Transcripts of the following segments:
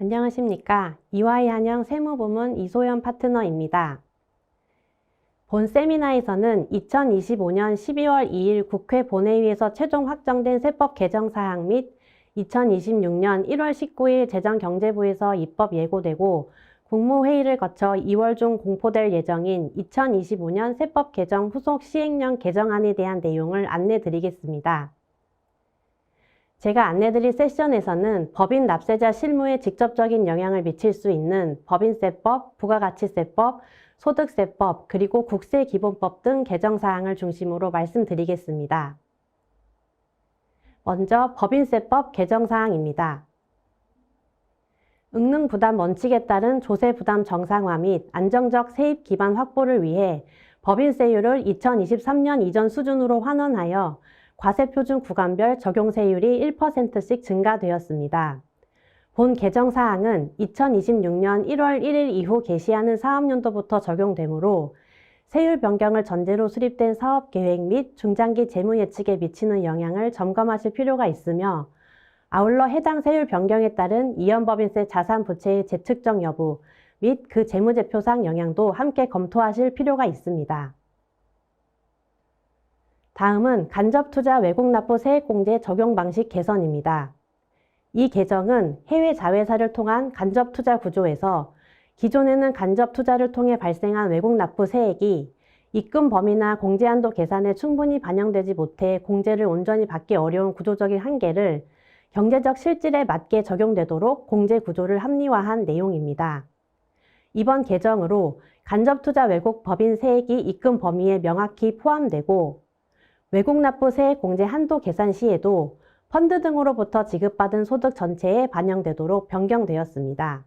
안녕하십니까. 이화이한영 세무부문 이소연 파트너입니다. 본 세미나에서는 2025년 12월 2일 국회 본회의에서 최종 확정된 세법 개정 사항 및 2026년 1월 19일 재정경제부에서 입법 예고되고 국무회의를 거쳐 2월 중 공포될 예정인 2025년 세법 개정 후속 시행령 개정안에 대한 내용을 안내드리겠습니다. 제가 안내드릴 세션에서는 법인 납세자 실무에 직접적인 영향을 미칠 수 있는 법인세법, 부가가치세법, 소득세법, 그리고 국세기본법 등 개정사항을 중심으로 말씀드리겠습니다. 먼저 법인세법 개정사항입니다. 응능부담 원칙에 따른 조세부담 정상화 및 안정적 세입 기반 확보를 위해 법인세율을 2023년 이전 수준으로 환원하여 과세표준 구간별 적용세율이 1%씩 증가되었습니다. 본 개정사항은 2026년 1월 1일 이후 개시하는 사업연도부터 적용되므로 세율 변경을 전제로 수립된 사업계획 및 중장기 재무 예측에 미치는 영향을 점검하실 필요가 있으며 아울러 해당 세율 변경에 따른 이연법인세 자산 부채의 재측정 여부 및 그 재무제표상 영향도 함께 검토하실 필요가 있습니다. 다음은 간접투자 외국납부 세액공제 적용 방식 개선입니다. 이 개정은 해외 자회사를 통한 간접투자 구조에서 기존에는 간접투자를 통해 발생한 외국납부 세액이 입금 범위나 공제한도 계산에 충분히 반영되지 못해 공제를 온전히 받기 어려운 구조적인 한계를 경제적 실질에 맞게 적용되도록 공제 구조를 합리화한 내용입니다. 이번 개정으로 간접투자 외국 법인 세액이 입금 범위에 명확히 포함되고 외국납부 세액 공제 한도 계산 시에도 펀드 등으로부터 지급받은 소득 전체에 반영되도록 변경되었습니다.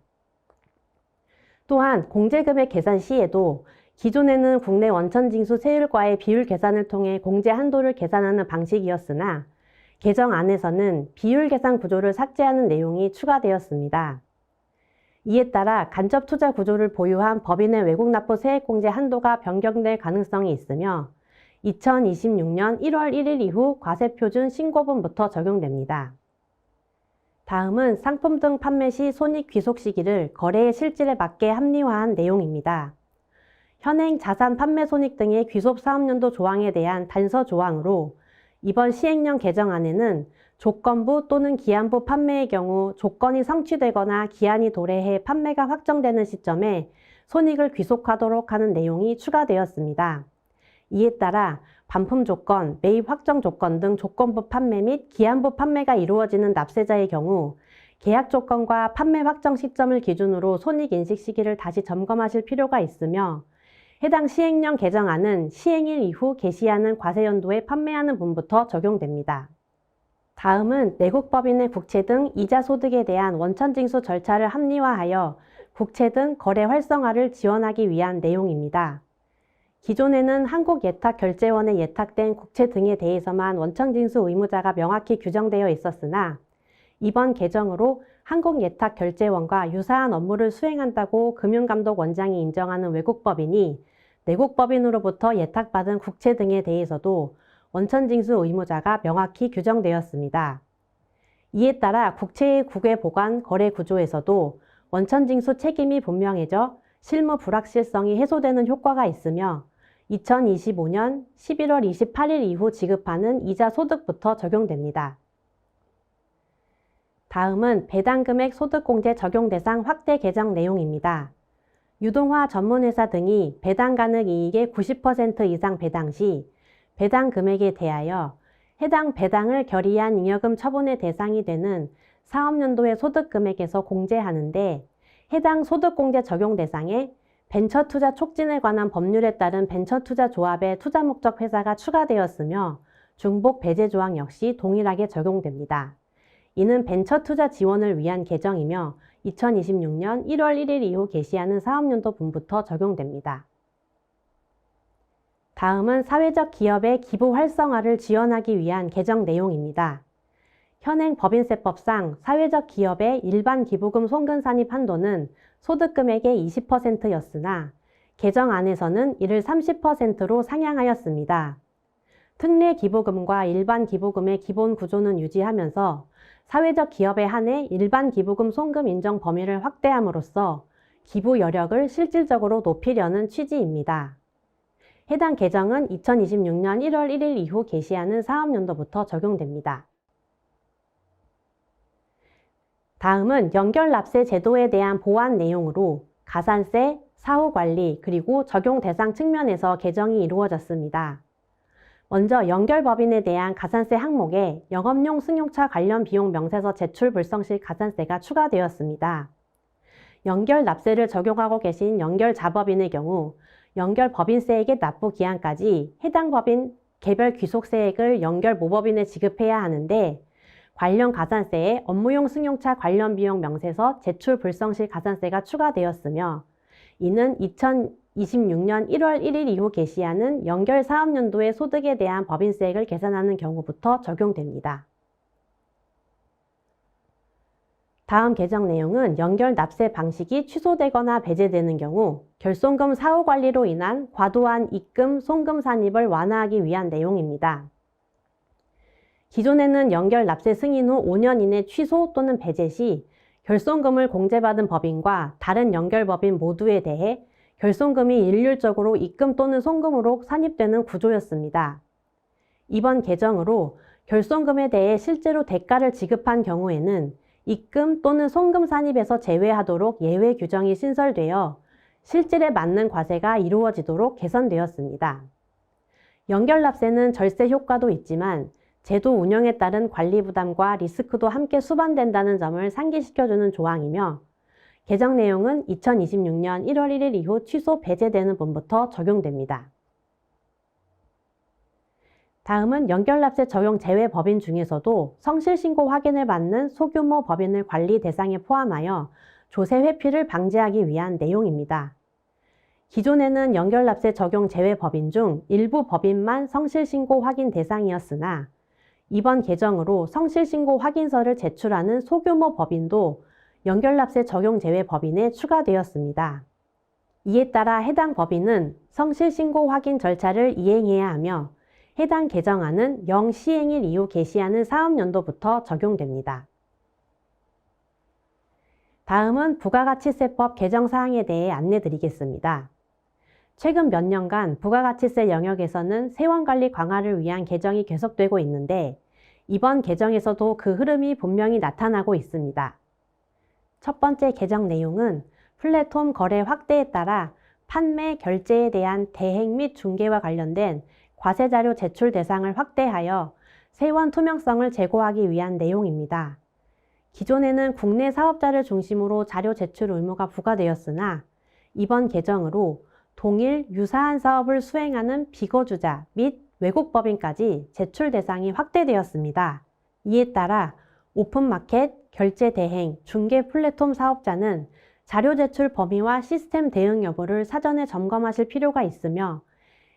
또한 공제금액 계산 시에도 기존에는 국내 원천징수 세율과의 비율 계산을 통해 공제 한도를 계산하는 방식이었으나 개정안에서는 비율 계산 구조를 삭제하는 내용이 추가되었습니다. 이에 따라 간접투자 구조를 보유한 법인의 외국납부 세액 공제 한도가 변경될 가능성이 있으며 2026년 1월 1일 이후 과세표준 신고분부터 적용됩니다. 다음은 상품 등 판매 시 손익 귀속 시기를 거래의 실질에 맞게 합리화한 내용입니다. 현행 자산 판매 손익 등의 귀속 사업연도 조항에 대한 단서 조항으로 이번 시행령 개정안에는 조건부 또는 기한부 판매의 경우 조건이 성취되거나 기한이 도래해 판매가 확정되는 시점에 손익을 귀속하도록 하는 내용이 추가되었습니다. 이에 따라 반품 조건, 매입 확정 조건 등 조건부 판매 및 기한부 판매가 이루어지는 납세자의 경우 계약 조건과 판매 확정 시점을 기준으로 손익 인식 시기를 다시 점검하실 필요가 있으며 해당 시행령 개정안은 시행일 이후 개시하는 과세연도에 판매하는 분부터 적용됩니다. 다음은 내국법인의 국채 등 이자 소득에 대한 원천징수 절차를 합리화하여 국채 등 거래 활성화를 지원하기 위한 내용입니다. 기존에는 한국예탁결제원에 예탁된 국채 등에 대해서만 원천징수 의무자가 명확히 규정되어 있었으나 이번 개정으로 한국예탁결제원과 유사한 업무를 수행한다고 금융감독원장이 인정하는 외국법인이 내국법인으로부터 예탁받은 국채 등에 대해서도 원천징수 의무자가 명확히 규정되었습니다. 이에 따라 국채의 국외 보관 거래 구조에서도 원천징수 책임이 분명해져 실무 불확실성이 해소되는 효과가 있으며 2025년 11월 28일 이후 지급하는 이자 소득부터 적용됩니다. 다음은 배당금액 소득공제 적용 대상 확대 개정 내용입니다. 유동화 전문회사 등이 배당 가능 이익의 90% 이상 배당 시 배당 금액에 대하여 해당 배당을 결의한 잉여금 처분의 대상이 되는 사업연도의 소득금액에서 공제하는데 해당 소득공제 적용 대상에 벤처투자 촉진에 관한 법률에 따른 벤처투자 조합의 투자 목적 회사가 추가되었으며 중복 배제 조항 역시 동일하게 적용됩니다. 이는 벤처투자 지원을 위한 개정이며 2026년 1월 1일 이후 개시하는 사업연도 분부터 적용됩니다. 다음은 사회적 기업의 기부 활성화를 지원하기 위한 개정 내용입니다. 현행 법인세법상 사회적 기업의 일반 기부금 송금 산입 한도는 소득금액의 20%였으나 개정안에서는 이를 30%로 상향하였습니다. 특례 기부금과 일반 기부금의 기본 구조는 유지하면서 사회적 기업에 한해 일반 기부금 송금 인정 범위를 확대함으로써 기부 여력을 실질적으로 높이려는 취지입니다. 해당 개정은 2026년 1월 1일 이후 개시하는 사업연도부터 적용됩니다. 다음은 연결납세 제도에 대한 보완 내용으로 가산세, 사후관리, 그리고 적용 대상 측면에서 개정이 이루어졌습니다. 먼저 연결법인에 대한 가산세 항목에 영업용 승용차 관련 비용 명세서 제출 불성실 가산세가 추가되었습니다. 연결납세를 적용하고 계신 연결자법인의 경우 연결법인세액의 납부 기한까지 해당 법인 개별 귀속세액을 연결모법인에 지급해야 하는데 관련 가산세에 업무용 승용차 관련 비용 명세서 제출 불성실 가산세가 추가되었으며 이는 2026년 1월 1일 이후 개시하는 연결사업연도의 소득에 대한 법인세액을 계산하는 경우부터 적용됩니다. 다음 개정 내용은 연결 납세 방식이 취소되거나 배제되는 경우 결손금 사후 관리로 인한 과도한 입금, 송금 산입을 완화하기 위한 내용입니다. 기존에는 연결 납세 승인 후 5년 이내 취소 또는 배제 시 결손금을 공제받은 법인과 다른 연결법인 모두에 대해 결손금이 일률적으로 입금 또는 송금으로 산입되는 구조였습니다. 이번 개정으로 결손금에 대해 실제로 대가를 지급한 경우에는 입금 또는 송금 산입에서 제외하도록 예외 규정이 신설되어 실질에 맞는 과세가 이루어지도록 개선되었습니다. 연결납세는 절세 효과도 있지만 제도 운영에 따른 관리 부담과 리스크도 함께 수반된다는 점을 상기시켜주는 조항이며 개정 내용은 2026년 1월 1일 이후 취소 배제되는 분부터 적용됩니다. 다음은 연결납세 적용 제외 법인 중에서도 성실신고 확인을 받는 소규모 법인을 관리 대상에 포함하여 조세 회피를 방지하기 위한 내용입니다. 기존에는 연결납세 적용 제외 법인 중 일부 법인만 성실신고 확인 대상이었으나 이번 개정으로 성실신고 확인서를 제출하는 소규모 법인도 연결납세 적용 제외 법인에 추가되었습니다. 이에 따라 해당 법인은 성실신고 확인 절차를 이행해야 하며 해당 개정안은 영시행일 이후 개시하는 사업연도부터 적용됩니다. 다음은 부가가치세법 개정 사항에 대해 안내드리겠습니다. 최근 몇 년간 부가가치세 영역에서는 세원관리 강화를 위한 개정이 계속되고 있는데 이번 개정에서도 그 흐름이 분명히 나타나고 있습니다. 첫 번째 개정 내용은 플랫폼 거래 확대에 따라 판매, 결제에 대한 대행 및 중개와 관련된 과세자료 제출 대상을 확대하여 세원 투명성을 제고하기 위한 내용입니다. 기존에는 국내 사업자를 중심으로 자료 제출 의무가 부과되었으나 이번 개정으로 동일 유사한 사업을 수행하는 비거주자 및 외국법인까지 제출 대상이 확대되었습니다. 이에 따라 오픈마켓, 결제 대행, 중개 플랫폼 사업자는 자료 제출 범위와 시스템 대응 여부를 사전에 점검하실 필요가 있으며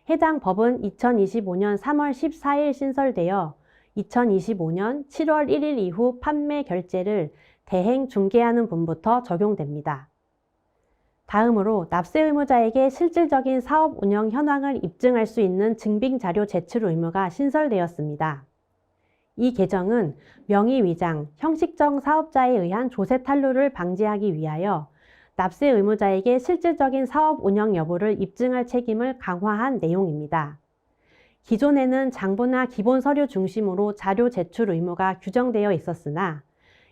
해당 법은 2025년 3월 14일 신설되어 2025년 7월 1일 이후 판매 결제를 대행 중개하는 분부터 적용됩니다. 다음으로 납세 의무자에게 실질적인 사업 운영 현황을 입증할 수 있는 증빙 자료 제출 의무가 신설되었습니다. 이 개정은 명의 위장, 형식적 사업자에 의한 조세 탈루를 방지하기 위하여 납세 의무자에게 실질적인 사업 운영 여부를 입증할 책임을 강화한 내용입니다. 기존에는 장부나 기본 서류 중심으로 자료 제출 의무가 규정되어 있었으나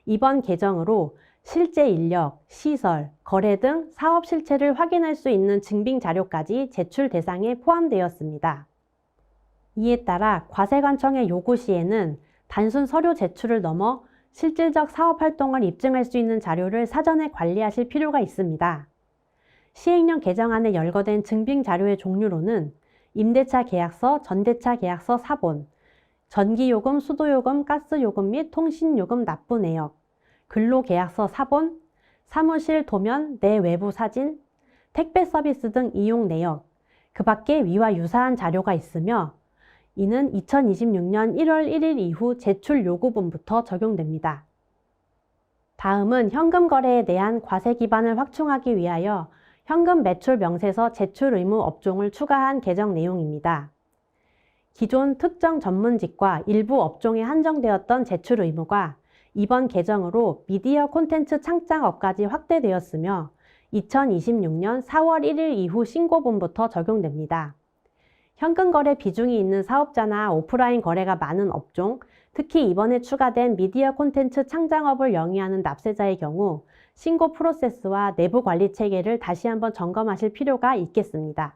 이번 개정으로 실제 인력, 시설, 거래 등 사업 실체를 확인할 수 있는 증빙 자료까지 제출 대상에 포함되었습니다. 이에 따라 과세관청의 요구 시에는 단순 서류 제출을 넘어 실질적 사업 활동을 입증할 수 있는 자료를 사전에 관리하실 필요가 있습니다. 시행령 개정안에 열거된 증빙 자료의 종류로는 임대차 계약서, 전대차 계약서 사본, 전기요금, 수도요금, 가스요금 및 통신요금 납부 내역, 근로계약서 사본, 사무실 도면, 내 외부 사진, 택배 서비스 등 이용 내역, 그 밖에 위와 유사한 자료가 있으며 이는 2026년 1월 1일 이후 제출 요구분부터 적용됩니다. 다음은 현금 거래에 대한 과세 기반을 확충하기 위하여 현금 매출 명세서 제출 의무 업종을 추가한 개정 내용입니다. 기존 특정 전문직과 일부 업종에 한정되었던 제출 의무가 이번 개정으로 미디어 콘텐츠 창작업까지 확대되었으며 2026년 4월 1일 이후 신고분부터 적용됩니다. 현금 거래 비중이 있는 사업자나 오프라인 거래가 많은 업종, 특히 이번에 추가된 미디어 콘텐츠 창작업을 영위하는 납세자의 경우 신고 프로세스와 내부 관리 체계를 다시 한번 점검하실 필요가 있겠습니다.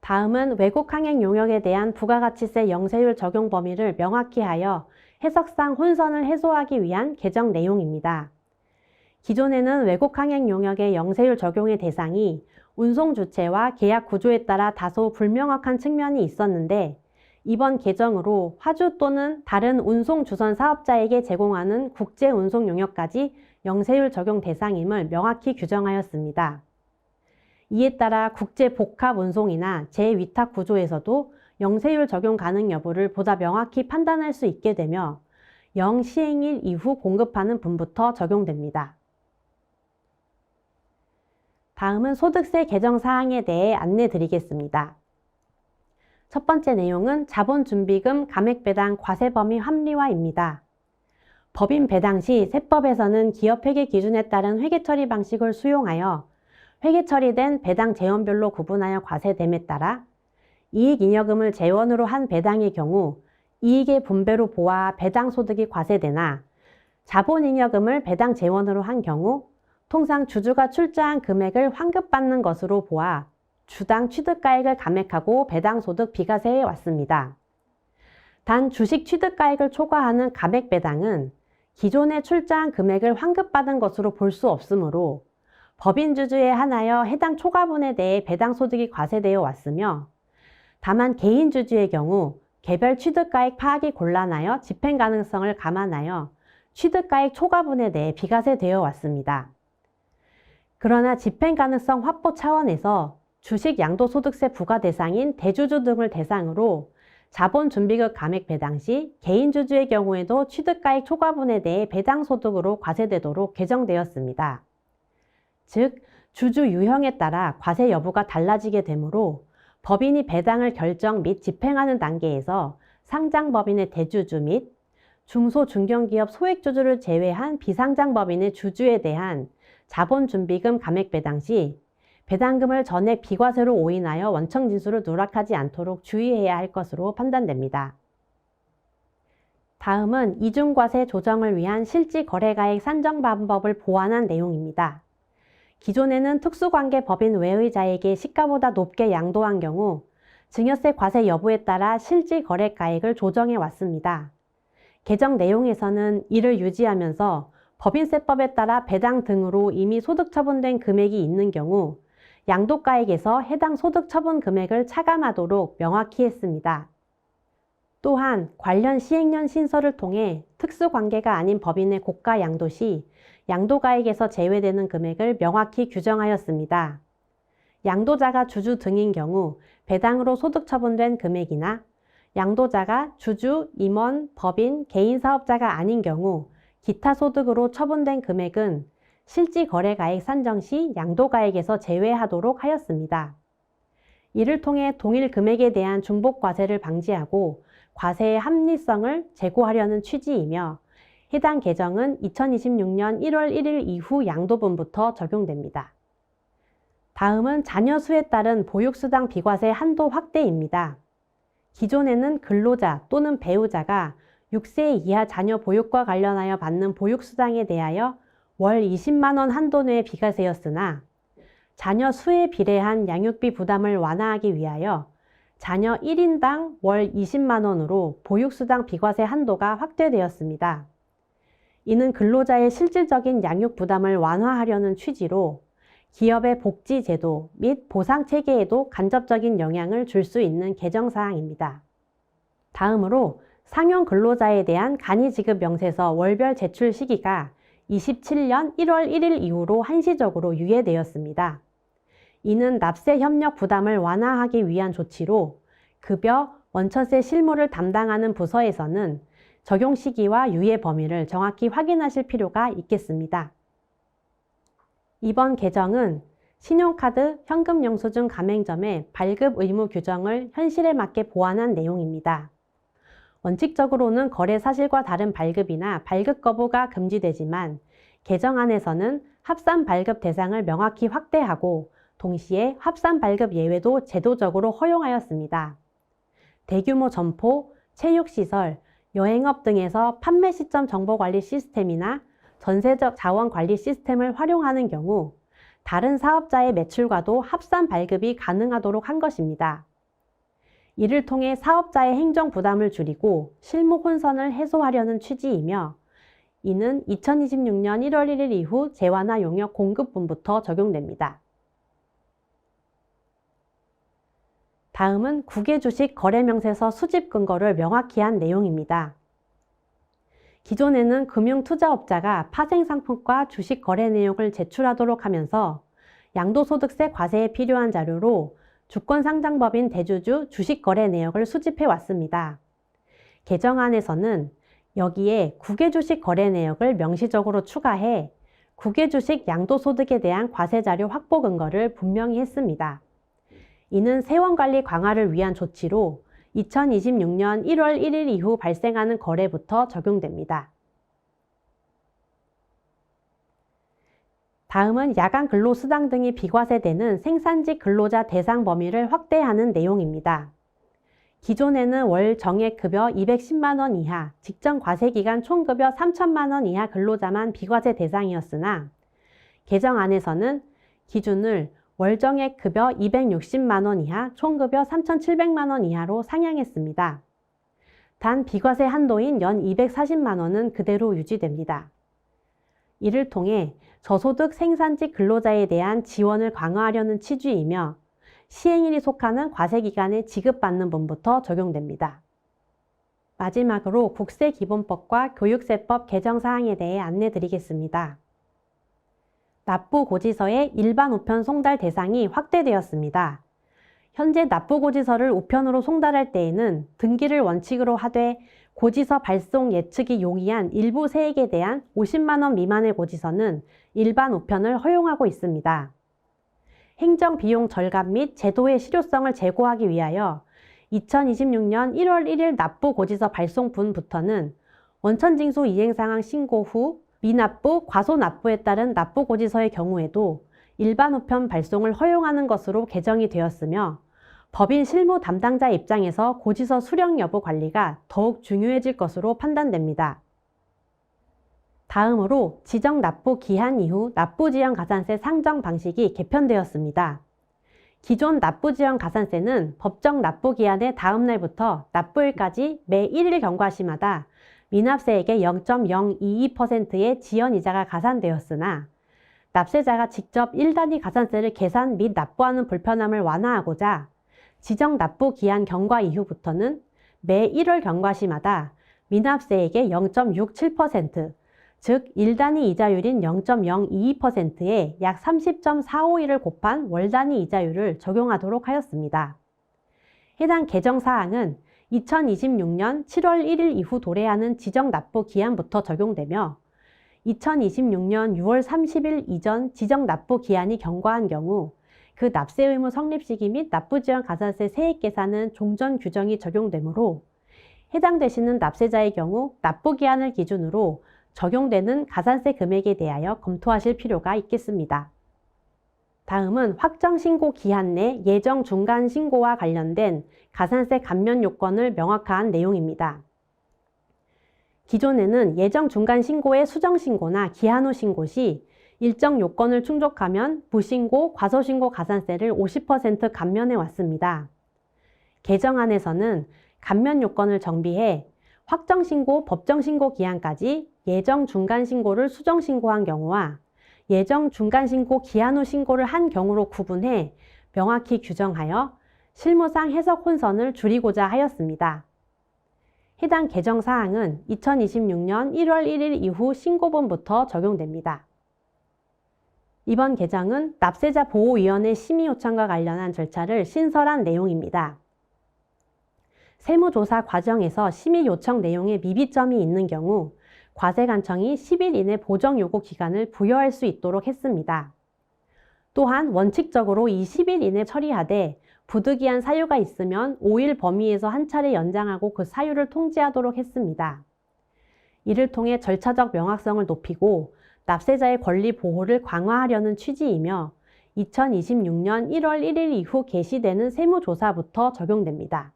다음은 외국 항행 용역에 대한 부가가치세 영세율 적용 범위를 명확히 하여 해석상 혼선을 해소하기 위한 개정 내용입니다. 기존에는 외국 항행 용역의 영세율 적용의 대상이 운송 주체와 계약 구조에 따라 다소 불명확한 측면이 있었는데 이번 개정으로 화주 또는 다른 운송 주선 사업자에게 제공하는 국제 운송 용역까지 영세율 적용 대상임을 명확히 규정하였습니다. 이에 따라 국제 복합 운송이나 재위탁 구조에서도 영세율 적용 가능 여부를 보다 명확히 판단할 수 있게 되며 영시행일 이후 공급하는 분부터 적용됩니다. 다음은 소득세 개정 사항에 대해 안내 드리겠습니다. 첫 번째 내용은 자본준비금 감액배당 과세 범위 합리화입니다. 법인 배당 시 세법에서는 기업회계 기준에 따른 회계 처리 방식을 수용하여 회계 처리된 배당 재원별로 구분하여 과세됨에 따라 이익잉여금을 재원으로 한 배당의 경우 이익의 분배로 보아 배당 소득이 과세되나 자본잉여금을 배당 재원으로 한 경우 통상 주주가 출자한 금액을 환급받는 것으로 보아 주당 취득가액을 감액하고 배당소득 비과세해 왔습니다. 단 주식 취득가액을 초과하는 감액배당은 기존에 출자한 금액을 환급받은 것으로 볼 수 없으므로 법인주주에 한하여 해당 초과분에 대해 배당소득이 과세되어 왔으며 다만 개인주주의 경우 개별 취득가액 파악이 곤란하여 집행 가능성을 감안하여 취득가액 초과분에 대해 비과세되어 왔습니다. 그러나 집행 가능성 확보 차원에서 주식 양도소득세 부과 대상인 대주주 등을 대상으로 자본준비금 감액 배당 시 개인주주의 경우에도 취득가액 초과분에 대해 배당소득으로 과세되도록 개정되었습니다. 즉, 주주 유형에 따라 과세 여부가 달라지게 되므로 법인이 배당을 결정 및 집행하는 단계에서 상장법인의 대주주 및 중소 중견기업 소액주주를 제외한 비상장법인의 주주에 대한 자본준비금 감액 배당 시 배당금을 전액 비과세로 오인하여 원청 징수를 누락하지 않도록 주의해야 할 것으로 판단됩니다. 다음은 이중과세 조정을 위한 실지거래가액 산정 방법을 보완한 내용입니다. 기존에는 특수관계 법인 외의자에게 시가보다 높게 양도한 경우 증여세 과세 여부에 따라 실지거래가액을 조정해 왔습니다. 개정 내용에서는 이를 유지하면서 법인세법에 따라 배당 등으로 이미 소득 처분된 금액이 있는 경우 양도가액에서 해당 소득 처분 금액을 차감하도록 명확히 했습니다. 또한 관련 시행령 신설을 통해 특수관계가 아닌 법인의 고가 양도 시 양도가액에서 제외되는 금액을 명확히 규정하였습니다. 양도자가 주주 등인 경우 배당으로 소득 처분된 금액이나 양도자가 주주, 임원, 법인, 개인사업자가 아닌 경우 기타 소득으로 처분된 금액은 실지거래가액 산정 시 양도가액에서 제외하도록 하였습니다. 이를 통해 동일 금액에 대한 중복과세를 방지하고 과세의 합리성을 제고하려는 취지이며 해당 개정은 2026년 1월 1일 이후 양도분부터 적용됩니다. 다음은 자녀 수에 따른 보육수당 비과세 한도 확대입니다. 기존에는 근로자 또는 배우자가 6세 이하 자녀 보육과 관련하여 받는 보육수당에 대하여 월 20만 원 한도 내의 비과세였으나 자녀 수에 비례한 양육비 부담을 완화하기 위하여 자녀 1인당 월 20만 원으로 보육수당 비과세 한도가 확대되었습니다. 이는 근로자의 실질적인 양육 부담을 완화하려는 취지로 기업의 복지제도 및 보상체계에도 간접적인 영향을 줄 수 있는 개정사항입니다. 다음으로 상용 근로자에 대한 간이지급 명세서 월별 제출 시기가 27년 1월 1일 이후로 한시적으로 유예되었습니다. 이는 납세 협력 부담을 완화하기 위한 조치로 급여, 원천세 실무를 담당하는 부서에서는 적용 시기와 유예 범위를 정확히 확인하실 필요가 있겠습니다. 이번 개정은 신용카드, 현금영수증 가맹점의 발급 의무 규정을 현실에 맞게 보완한 내용입니다. 원칙적으로는 거래 사실과 다른 발급이나 발급 거부가 금지되지만 개정안에서는 합산 발급 대상을 명확히 확대하고 동시에 합산 발급 예외도 제도적으로 허용하였습니다. 대규모 점포, 체육시설, 여행업 등에서 판매 시점 정보관리 시스템이나 전세적 자원관리 시스템을 활용하는 경우 다른 사업자의 매출과도 합산 발급이 가능하도록 한 것입니다. 이를 통해 사업자의 행정 부담을 줄이고 실무 혼선을 해소하려는 취지이며 이는 2026년 1월 1일 이후 재화나 용역 공급분부터 적용됩니다. 다음은 국외주식 거래명세서 수집 근거를 명확히 한 내용입니다. 기존에는 금융투자업자가 파생상품과 주식 거래 내역을 제출하도록 하면서 양도소득세 과세에 필요한 자료로 주권상장법인 대주주 주식 거래 내역을 수집해 왔습니다. 개정안에서는 여기에 국외주식 거래 내역을 명시적으로 추가해 국외주식 양도소득에 대한 과세자료 확보 근거를 분명히 했습니다. 이는 세원관리 강화를 위한 조치로 2026년 1월 1일 이후 발생하는 거래부터 적용됩니다. 다음은 야간 근로수당 등이 비과세되는 생산직 근로자 대상 범위를 확대하는 내용입니다. 기존에는 월 정액급여 210만 원 이하, 직전 과세기간 총급여 3천만 원 이하 근로자만 비과세 대상이었으나 개정안에서는 기준을 월정액급여 260만 원 이하, 총급여 3,700만 원 이하로 상향했습니다. 단 비과세 한도인 연 240만 원은 그대로 유지됩니다. 이를 통해 저소득 생산직 근로자에 대한 지원을 강화하려는 취지이며 시행일이 속하는 과세기간에 지급받는 분부터 적용됩니다. 마지막으로 국세기본법과 교육세법 개정사항에 대해 안내드리겠습니다. 납부고지서의 일반 우편 송달 대상이 확대되었습니다. 현재 납부고지서를 우편으로 송달할 때에는 등기를 원칙으로 하되 고지서 발송 예측이 용이한 일부 세액에 대한 50만 원 미만의 고지서는 일반 우편을 허용하고 있습니다. 행정비용 절감 및 제도의 실효성을 제고하기 위하여 2026년 1월 1일 납부고지서 발송분부터는 원천징수 이행상황 신고 후 미납부, 과소납부에 따른 납부고지서의 경우에도 일반 우편 발송을 허용하는 것으로 개정이 되었으며 법인 실무 담당자 입장에서 고지서 수령 여부 관리가 더욱 중요해질 것으로 판단됩니다. 다음으로 지정 납부 기한 이후 납부지연 가산세 상정 방식이 개편되었습니다. 기존 납부지연 가산세는 법정 납부기한의 다음 날부터 납부일까지 매 1일 경과시마다 미납세액의 0.022%의 지연이자가 가산되었으나 납세자가 직접 1단위 가산세를 계산 및 납부하는 불편함을 완화하고자 지정 납부기한 경과 이후부터는 매 1월 경과시마다 미납세액의 0.67%, 즉 1단위 이자율인 0.022%에 약 30.451을 곱한 월단위 이자율을 적용하도록 하였습니다. 해당 개정사항은 2026년 7월 1일 이후 도래하는 지정 납부 기한부터 적용되며 2026년 6월 30일 이전 지정 납부 기한이 경과한 경우 그 납세 의무 성립 시기 및 납부지연 가산세 세액 계산은 종전 규정이 적용되므로 해당되시는 납세자의 경우 납부 기한을 기준으로 적용되는 가산세 금액에 대하여 검토하실 필요가 있겠습니다. 다음은 확정신고 기한 내 예정 중간 신고와 관련된 가산세 감면 요건을 명확화한 내용입니다. 기존에는 예정 중간 신고의 수정 신고나 기한 후 신고 시 일정 요건을 충족하면 무신고, 과소신고 가산세를 50% 감면해 왔습니다. 개정안에서는 감면 요건을 정비해 확정신고, 법정신고 기한까지 예정 중간 신고를 수정 신고한 경우와 예정 중간 신고 기한 후 신고를 한 경우로 구분해 명확히 규정하여 실무상 해석 혼선을 줄이고자 하였습니다. 해당 개정사항은 2026년 1월 1일 이후 신고분부터 적용됩니다. 이번 개정은 납세자 보호위원회 심의 요청과 관련한 절차를 신설한 내용입니다. 세무조사 과정에서 심의 요청 내용에 미비점이 있는 경우 과세관청이 10일 이내 보정 요구 기간을 부여할 수 있도록 했습니다. 또한 원칙적으로 이 10일 이내 처리하되 부득이한 사유가 있으면 5일 범위에서 한 차례 연장하고 그 사유를 통지하도록 했습니다. 이를 통해 절차적 명확성을 높이고 납세자의 권리 보호를 강화하려는 취지이며 2026년 1월 1일 이후 개시되는 세무조사부터 적용됩니다.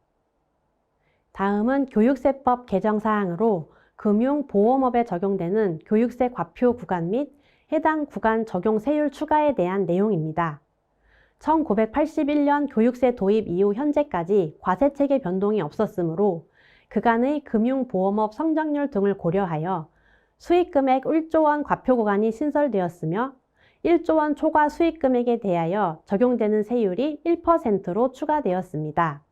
다음은 교육세법 개정 사항으로 금융보험업에 적용되는 교육세 과표 구간 및 해당 구간 적용 세율 추가에 대한 내용입니다. 1981년 교육세 도입 이후 현재까지 과세체계 변동이 없었으므로 그간의 금융보험업 성장률 등을 고려하여 수익금액 1조 원 과표 구간이 신설되었으며 1조 원 초과 수익금액에 대하여 적용되는 세율이 1%로 추가되었습니다.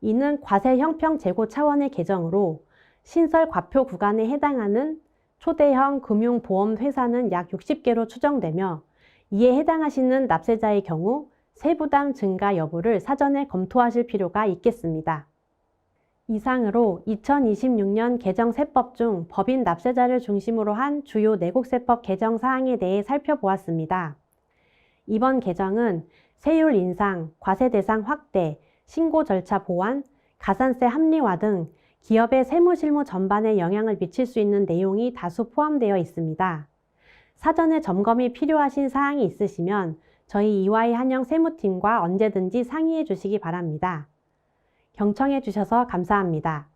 이는 과세 형평 제고 차원의 개정으로 신설 과표 구간에 해당하는 초대형 금융보험회사는 약 60개로 추정되며 이에 해당하시는 납세자의 경우 세부담 증가 여부를 사전에 검토하실 필요가 있겠습니다. 이상으로 2026년 개정 세법 중 법인 납세자를 중심으로 한 주요 내국세법 개정 사항에 대해 살펴보았습니다. 이번 개정은 세율 인상, 과세 대상 확대, 신고 절차 보완, 가산세 합리화 등 기업의 세무실무 전반에 영향을 미칠 수 있는 내용이 다수 포함되어 있습니다. 사전에 점검이 필요하신 사항이 있으시면 저희 EY 한영 세무팀과 언제든지 상의해 주시기 바랍니다. 경청해 주셔서 감사합니다.